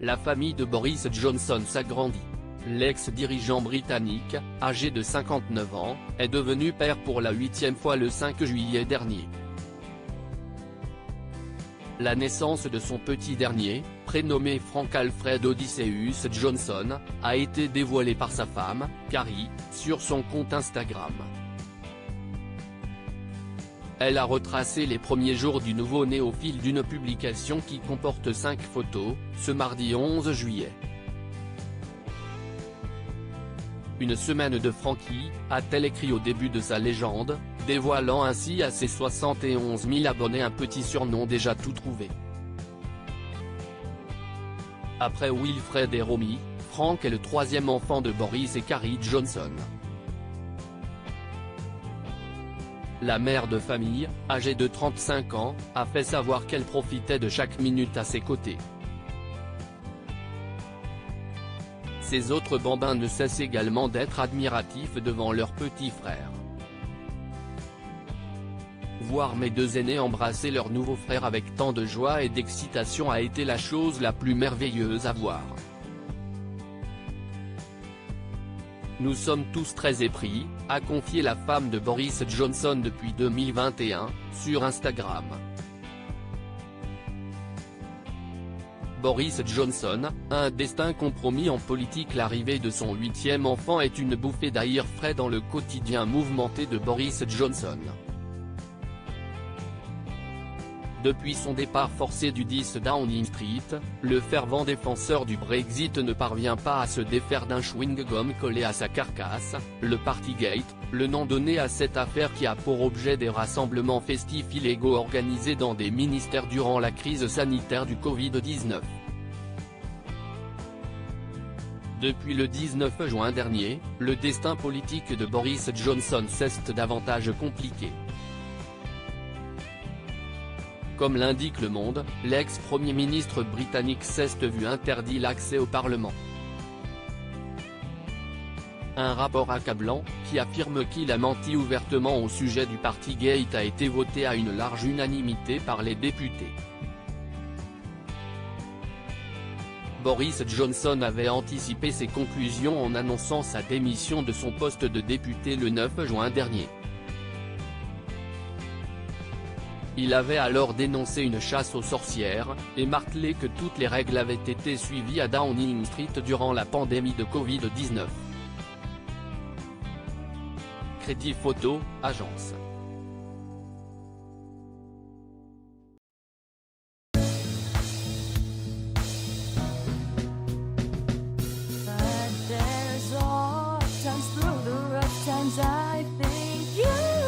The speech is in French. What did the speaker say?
La famille de Boris Johnson s'agrandit. L'ex-dirigeant britannique, âgé de 59 ans, est devenu père pour la 8e fois le 5 juillet dernier. La naissance de son petit dernier, prénommé Frank Alfred Odysseus Johnson, a été dévoilée par sa femme, Carrie, sur son compte Instagram. Elle a retracé les premiers jours du nouveau-né au fil d'une publication qui comporte 5 photos, ce mardi 11 juillet. Une semaine de Frankie, a-t-elle écrit au début de sa légende, dévoilant ainsi à ses 71 000 abonnés un petit surnom déjà tout trouvé. Après Wilfred et Romy, Frank est le 3e enfant de Boris et Carrie Johnson. La mère de famille, âgée de 35 ans, a fait savoir qu'elle profitait de chaque minute à ses côtés. Ses autres bambins ne cessent également d'être admiratifs devant leur petit frère. Voir mes 2 aînés embrasser leur nouveau frère avec tant de joie et d'excitation a été la chose la plus merveilleuse à voir. Nous sommes tous très épris, a confié la femme de Boris Johnson depuis 2021, sur Instagram. Boris Johnson, un destin compromis en politique. L'arrivée de son 8e enfant est une bouffée d'air frais dans le quotidien mouvementé de Boris Johnson. Depuis son départ forcé du 10 Downing Street, le fervent défenseur du Brexit ne parvient pas à se défaire d'un chewing-gum collé à sa carcasse, le Partygate, le nom donné à cette affaire qui a pour objet des rassemblements festifs illégaux organisés dans des ministères durant la crise sanitaire du Covid-19. Depuis le 19 juin dernier, le destin politique de Boris Johnson s'est davantage compliqué. Comme l'indique Le Monde, l'ex-premier ministre britannique s'est vu interdit l'accès au Parlement. Un rapport accablant, qui affirme qu'il a menti ouvertement au sujet du Partygate a été voté à une large unanimité par les députés. Boris Johnson avait anticipé ses conclusions en annonçant sa démission de son poste de député le 9 juin dernier. Il avait alors dénoncé une chasse aux sorcières, et martelé que toutes les règles avaient été suivies à Downing Street durant la pandémie de Covid-19. Crédit Photo, agence. I think you